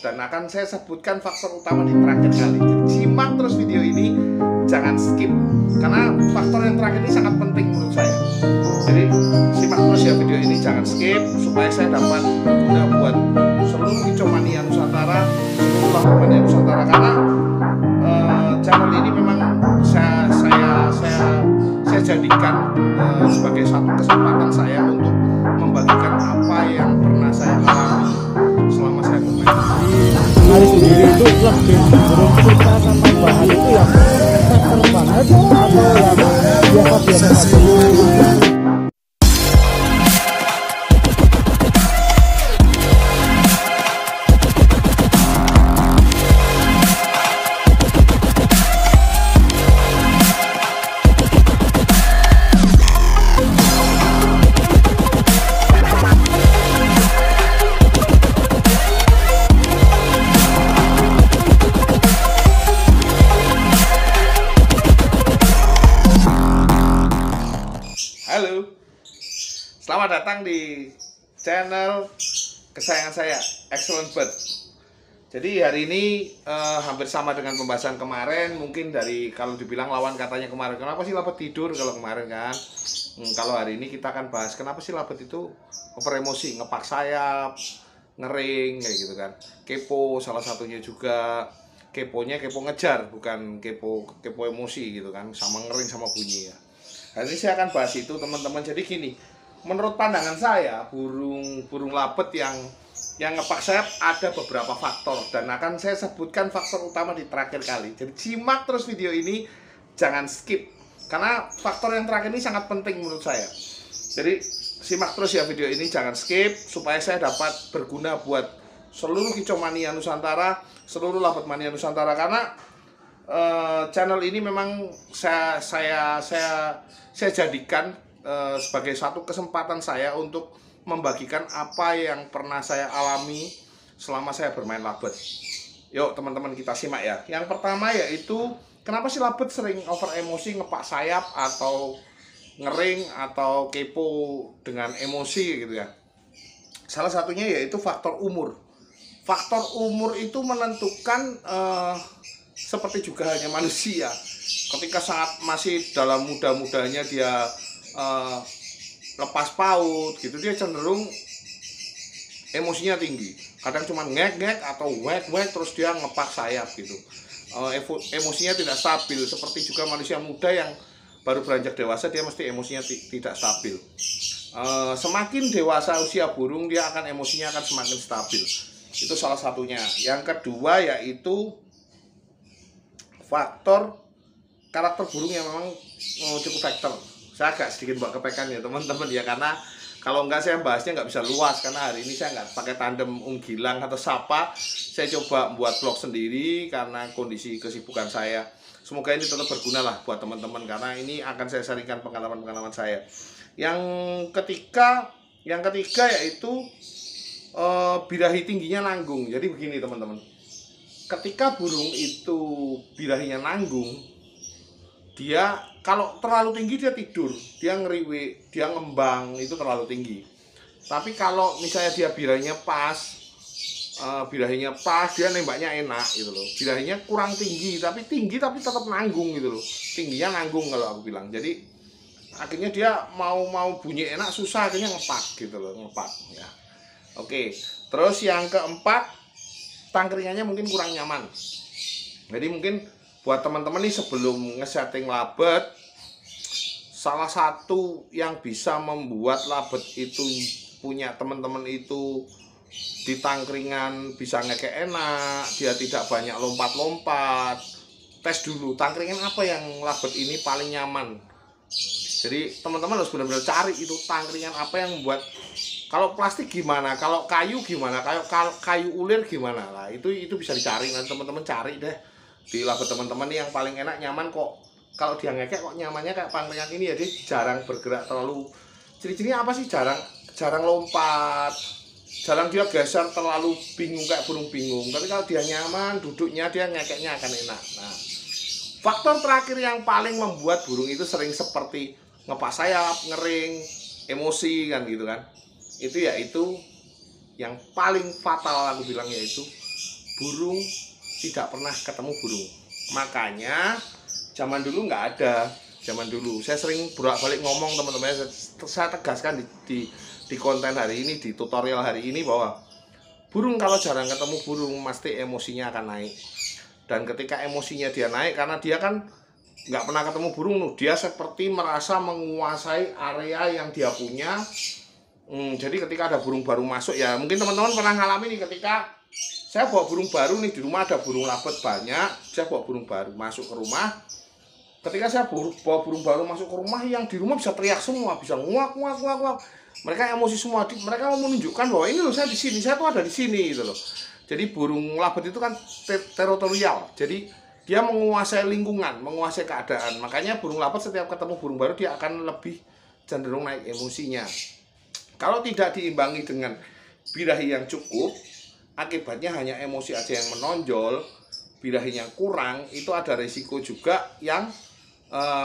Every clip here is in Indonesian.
dan akan saya sebutkan faktor utama di terakhir kali. Jadi simak terus video ini, jangan skip karena faktor yang terakhir ini sangat penting menurut saya. Jadi simak terus ya video ini, jangan skip supaya saya dapat berguna buat seluruh Kicomania Nusantara, seluruh Lampmania Nusantara, karena channel ini memang saya jadikan sebagai satu kesempatan saya untuk membagikan apa yang pernah saya alami selama saya bermain. Hari sendiri itu lebih cenderung suka sama bahan itu yang seker banget atau yang biasa-biasa saja. Halo, selamat datang di channel kesayangan saya, Excellent Bird. Jadi hari ini hampir sama dengan pembahasan kemarin. Mungkin dari kalau dibilang lawan katanya kemarin, kenapa sih labet tidur kalau kemarin kan? Kalau hari ini kita akan bahas kenapa sih labet itu over emosi, ngepak sayap, ngering kayak gitu kan. Kepo salah satunya juga. Keponya kepo ngejar, bukan kepo emosi gitu kan, sama ngering sama bunyi ya. Hari ini saya akan bahas itu teman-teman. Jadi gini, menurut pandangan saya burung labet yang ngepak sayap ada beberapa faktor dan akan saya sebutkan faktor utama di terakhir kali. Jadi simak terus video ini, jangan skip karena faktor yang terakhir ini sangat penting menurut saya. Jadi simak terus ya video ini, jangan skip supaya saya dapat berguna buat seluruh Kicomania Nusantara, seluruh Labetmania Nusantara, karena channel ini memang saya jadikan sebagai satu kesempatan saya untuk membagikan apa yang pernah saya alami selama saya bermain labet. Yuk teman-teman kita simak ya. Yang pertama yaitu kenapa sih labet sering over emosi, ngepak sayap atau ngering atau kepo dengan emosi gitu ya. Salah satunya yaitu faktor umur. Faktor umur itu menentukan seperti juga hanya manusia. Ketika saat masih dalam muda-mudanya dia lepas paut gitu, dia cenderung emosinya tinggi. Kadang cuma ngek-ngek atau wek-wek terus dia ngepak sayap gitu. Emosinya tidak stabil. Seperti juga manusia muda yang baru beranjak dewasa, dia mesti emosinya tidak stabil. Semakin dewasa usia burung, dia akan emosinya akan semakin stabil. Itu salah satunya. Yang kedua yaitu faktor karakter burung yang memang cukup faktor. Saya agak sedikit buat kepekan ya teman-teman ya, karena kalau enggak saya bahasnya nggak bisa luas, karena hari ini saya nggak pakai tandem unggilang atau sapa. Saya coba buat vlog sendiri karena kondisi kesibukan saya. Semoga ini tetap berguna lah buat teman-teman, karena ini akan saya sharingkan pengalaman-pengalaman saya. Yang ketiga yaitu birahi tingginya nanggung. Jadi begini teman-teman, ketika burung itu birahinya nanggung, dia kalau terlalu tinggi dia tidur, dia ngeriwik, dia ngembang, itu terlalu tinggi. Tapi kalau misalnya dia birahinya pas, dia nembaknya enak gitu loh. Birahinya kurang tinggi tapi tetap nanggung gitu loh. Tingginya nanggung kalau aku bilang. Jadi akhirnya dia mau bunyi enak susah, akhirnya ngepak gitu loh, ngepak ya. Oke, terus yang keempat, tangkringannya mungkin kurang nyaman. Jadi mungkin buat teman-teman nih sebelum ngesetting labet, salah satu yang bisa membuat labet itu punya teman-teman itu di tangkringan bisa ngekek enak, dia tidak banyak lompat-lompat. Tes dulu tangkringan apa yang labet ini paling nyaman. Jadi teman-teman harus benar-benar cari itu tangkringan apa yang membuat. Kalau plastik gimana, kalau kayu gimana, kayu ulir gimana lah, itu bisa dicari. Nanti teman-teman cari deh di labet teman-teman yang paling enak nyaman kok. Kalau dia ngekek kok nyamannya kayak pangkringan ini ya, dia jarang bergerak terlalu. Ciri-cirinya apa sih? Jarang lompat, jarang dia geser terlalu bingung kayak burung bingung. Tapi kalau dia nyaman duduknya, dia ngekeknya akan enak. Nah, faktor terakhir yang paling membuat burung itu sering seperti ngepak sayap, ngering, emosi kan gitu kan, itu yaitu yang paling fatal aku bilang, yaitu burung tidak pernah ketemu burung. Makanya zaman dulu nggak ada. Zaman dulu saya sering bolak-balik ngomong teman-teman, saya tegaskan di konten hari ini, di tutorial hari ini, bahwa burung kalau jarang ketemu burung pasti emosinya akan naik. Dan ketika emosinya dia naik, karena dia kan nggak pernah ketemu burung, dia seperti merasa menguasai area yang dia punya. Jadi ketika ada burung baru masuk, ya mungkin teman-teman pernah ngalamin nih, ketika saya bawa burung baru nih, di rumah ada burung labet banyak, saya bawa burung baru masuk ke rumah. Ketika saya bawa burung baru masuk ke rumah, yang di rumah bisa teriak semua, bisa nguak. Mereka emosi semua, mereka mau menunjukkan bahwa ini loh, saya di sini, saya tuh ada di sini gitu loh. Jadi burung labet itu kan teritorial, jadi dia menguasai lingkungan, menguasai keadaan. Makanya burung labet setiap ketemu burung baru dia akan lebih cenderung naik emosinya. Kalau tidak diimbangi dengan birahi yang cukup, akibatnya hanya emosi aja yang menonjol, birahinya kurang, itu ada resiko juga yang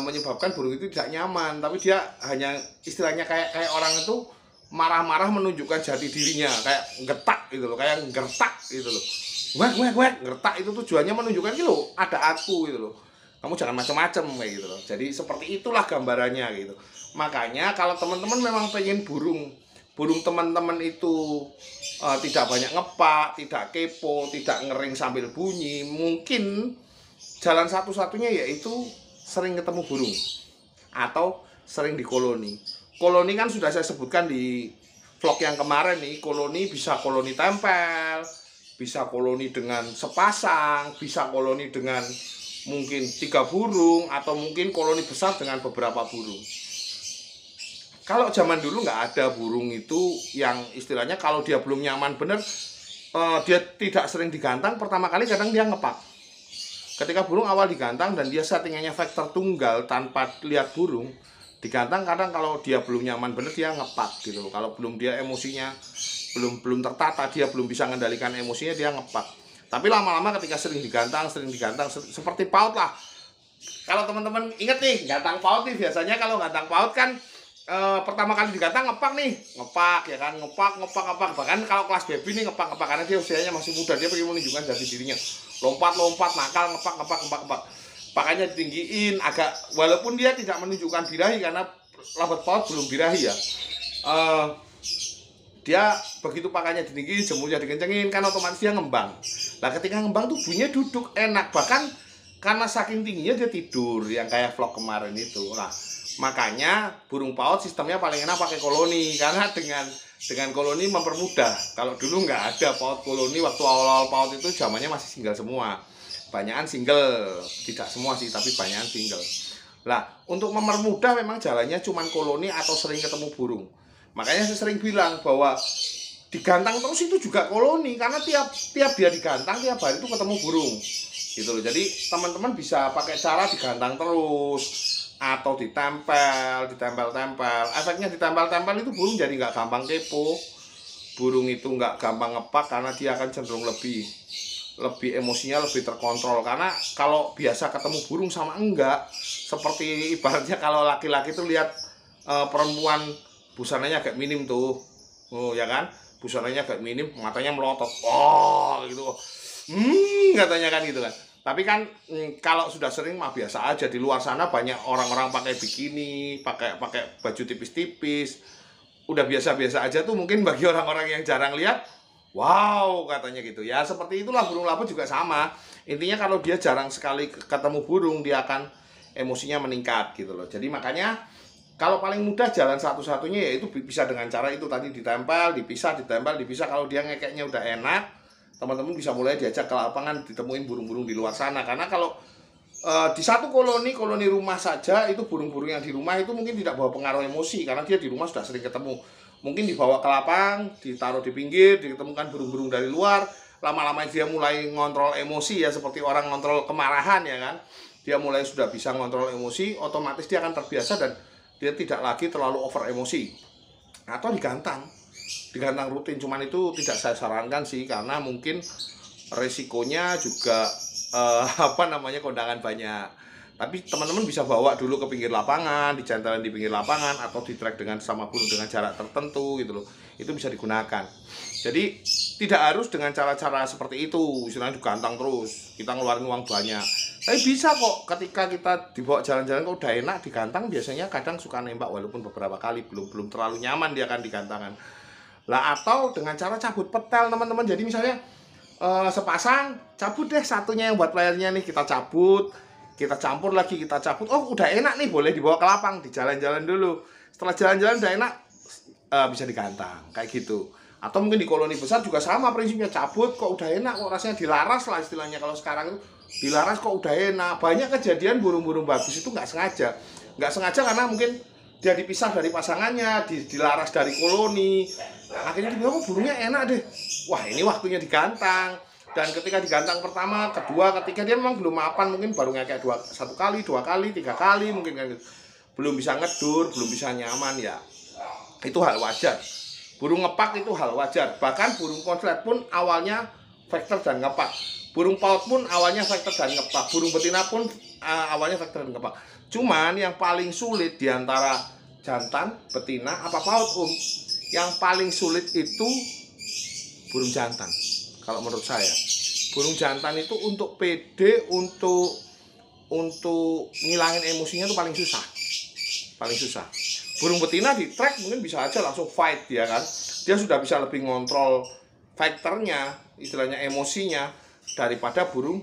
menyebabkan burung itu tidak nyaman. Tapi dia hanya istilahnya kayak orang itu marah-marah menunjukkan jati dirinya, kayak getak gitu loh, kayak gertak gitu loh. Wek, gertak itu tujuannya menunjukkan gitu loh, ada aku gitu loh. Kamu jangan macam-macam kayak gitu loh. Jadi seperti itulah gambarannya gitu. Makanya kalau teman-teman memang pengen burung teman-teman itu tidak banyak ngepak, tidak kepo, tidak ngering sambil bunyi, mungkin jalan satu-satunya yaitu sering ketemu burung atau sering di koloni. Koloni kan sudah saya sebutkan di vlog yang kemarin nih, koloni bisa koloni tempel, bisa koloni dengan sepasang, bisa koloni dengan mungkin 3 burung, atau mungkin koloni besar dengan beberapa burung. Kalau zaman dulu nggak ada burung itu yang istilahnya kalau dia belum nyaman bener, dia tidak sering digantang, pertama kali kadang dia ngepak. Ketika burung awal digantang dan dia settingannya vektor tunggal tanpa lihat burung, digantang kadang kalau dia belum nyaman bener dia ngepak gitu loh. Kalau belum dia emosinya belum tertata, dia belum bisa mengendalikan emosinya, dia ngepak. Tapi lama-lama ketika sering digantang seperti paut lah. Kalau teman-teman inget nih, gantang paut nih, biasanya kalau gantang paut kan pertama kali digantang ngepak ya kan, ngepak. Bahkan kalau kelas baby nih ngepak karena dia usianya masih muda, dia pengen menunjukkan jati dirinya, lompat nakal, ngepak. Pakainya ditinggiin agak, walaupun dia tidak menunjukkan birahi karena labet paut belum birahi ya. Dia begitu pakainya ditinggiin, jemurnya dikencengin, kan otomatis dia ngembang. Nah ketika ngembang tuh bunyinya duduk enak, bahkan karena saking tingginya dia tidur, yang kayak vlog kemarin itu. Nah makanya burung paut sistemnya paling enak pakai koloni, karena dengan koloni mempermudah. Kalau dulu nggak ada paut koloni, waktu awal-awal paut itu zamannya masih single semua, banyakan single, tidak semua sih tapi banyakan single. Lah untuk mempermudah memang jalannya cuman koloni atau sering ketemu burung. Makanya saya sering bilang bahwa digantang terus itu juga koloni, karena tiap dia digantang tiap hari itu ketemu burung gitu loh. Jadi teman-teman bisa pakai cara digantang terus atau ditempel. Efeknya ditempel itu burung jadi nggak gampang kepo, burung itu nggak gampang ngepak, karena dia akan cenderung lebih emosinya lebih terkontrol. Karena kalau biasa ketemu burung sama enggak, seperti ibaratnya kalau laki-laki tuh lihat perempuan busananya agak minim tuh, ya kan, busananya agak minim, matanya melotot, gitu, katanya kan gitu kan. Tapi kan kalau sudah sering mah biasa aja. Di luar sana banyak orang-orang pakai bikini, pakai baju tipis-tipis, udah biasa-biasa aja tuh. Mungkin bagi orang-orang yang jarang lihat, wow katanya gitu ya. Seperti itulah burung labet juga sama. Intinya kalau dia jarang sekali ketemu burung, dia akan emosinya meningkat gitu loh. Jadi makanya kalau paling mudah jalan satu-satunya yaitu bisa dengan cara itu tadi, ditempel, dipisah. Kalau dia ngekeknya udah enak, teman-teman bisa mulai diajak ke lapangan, ditemuin burung-burung di luar sana. Karena kalau di satu koloni rumah saja, itu burung-burung yang di rumah itu mungkin tidak bawa pengaruh emosi, karena dia di rumah sudah sering ketemu. Mungkin dibawa ke lapang, ditaruh di pinggir, ditemukan burung-burung dari luar, lama-lama dia mulai ngontrol emosi ya, seperti orang ngontrol kemarahan ya kan. Dia mulai sudah bisa ngontrol emosi, otomatis dia akan terbiasa dan dia tidak lagi terlalu over emosi. Atau digantang rutin, cuman itu tidak saya sarankan sih, karena mungkin resikonya juga kondangan banyak. Tapi teman-teman bisa bawa dulu ke pinggir lapangan, dicantelin di pinggir lapangan, atau di track dengan sama burung dengan jarak tertentu gitu loh. Itu bisa digunakan. Jadi tidak harus dengan cara-cara seperti itu, istilahnya digantang terus, kita ngeluarin uang banyak. Tapi bisa kok ketika kita dibawa jalan-jalan kok udah enak digantang, biasanya kadang suka nembak walaupun beberapa kali belum terlalu nyaman dia akan digantangan. Lah atau dengan cara cabut petel teman-teman. Jadi misalnya sepasang, cabut deh satunya yang buat playernya nih, kita cabut, kita campur lagi, kita cabut. Oh udah enak nih, boleh dibawa ke lapang, di jalan-jalan dulu. Setelah jalan-jalan udah enak, bisa digantang kayak gitu. Atau mungkin di koloni besar juga sama prinsipnya, cabut kok udah enak, kok rasanya dilaras lah istilahnya. Kalau sekarang itu dilaras kok udah enak. Banyak kejadian burung-burung bagus itu nggak sengaja karena mungkin dia dipisah dari pasangannya, dilaras dari koloni. Akhirnya dia, oh burungnya enak deh, wah ini waktunya digantang. Dan ketika digantang pertama, kedua, ketiga, dia memang belum mapan, mungkin baru ngekek satu kali, dua kali, tiga kali, mungkin kan belum bisa ngedur, belum bisa nyaman ya. Itu hal wajar. Burung ngepak itu hal wajar. Bahkan burung konslet pun awalnya vektor dan ngepak. Burung paut pun awalnya vektor dan ngepak. Burung betina pun awalnya vektor dan ngepak. Cuman yang paling sulit diantara jantan, betina, apa paut yang paling sulit itu burung jantan. Kalau menurut saya, burung jantan itu untuk pede, untuk ngilangin emosinya itu paling susah. Burung betina di track mungkin bisa aja langsung fight dia kan, dia sudah bisa lebih ngontrol fighternya, istilahnya emosinya, daripada burung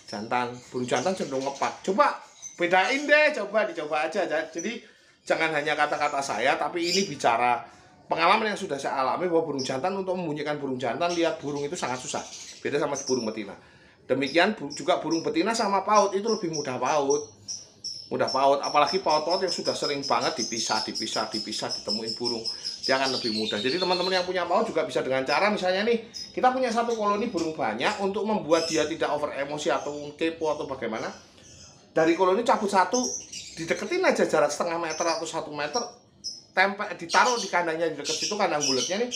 jantan. Burung jantan cenderung ngepak. Coba bedain deh, dicoba aja. Jadi jangan hanya kata-kata saya, tapi ini bicara pengalaman yang sudah saya alami, bahwa burung jantan, untuk membunyikan burung jantan, lihat burung itu sangat susah. Beda sama burung betina. Demikian juga burung betina sama paut itu lebih mudah paut. Apalagi paut-paut yang sudah sering banget dipisah, ditemuin burung, dia akan lebih mudah. Jadi teman-teman yang punya paut juga bisa dengan cara, misalnya nih, kita punya satu koloni burung banyak, untuk membuat dia tidak over emosi atau kepo atau bagaimana, dari koloni cabut satu, dideketin aja jarak setengah meter atau 1 meter, ditaruh di kandangnya di dekat situ, kandang bulatnya nih,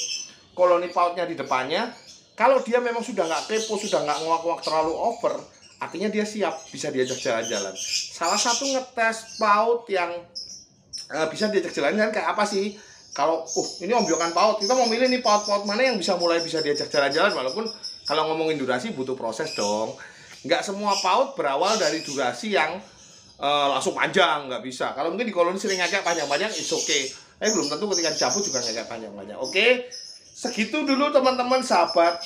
koloni pautnya di depannya. Kalau dia memang sudah nggak kepo, sudah nggak nguak-nguak terlalu over, artinya dia siap, bisa diajak jalan-jalan. Salah satu ngetes paut yang bisa diajak jalan-jalan kayak apa sih? Kalau ini ombyokan paut, kita mau milih nih paut-paut mana yang bisa diajak jalan-jalan. Walaupun kalau ngomongin durasi butuh proses dong. Nggak semua paut berawal dari durasi yang langsung panjang, nggak bisa. Kalau mungkin di koloni sering ngajak panjang-panjang, it's okay. Tapi belum tentu ketika dicabut juga ngajak panjang-panjang. Oke, segitu dulu teman-teman, sahabat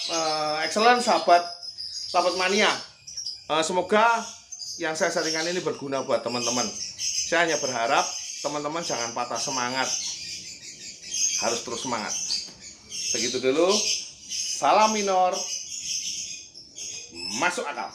excellent, sahabat mania. Semoga yang saya sharingkan ini berguna buat teman-teman. Saya hanya berharap teman-teman jangan patah semangat, harus terus semangat. Segitu dulu. Salam minor, masuk akal.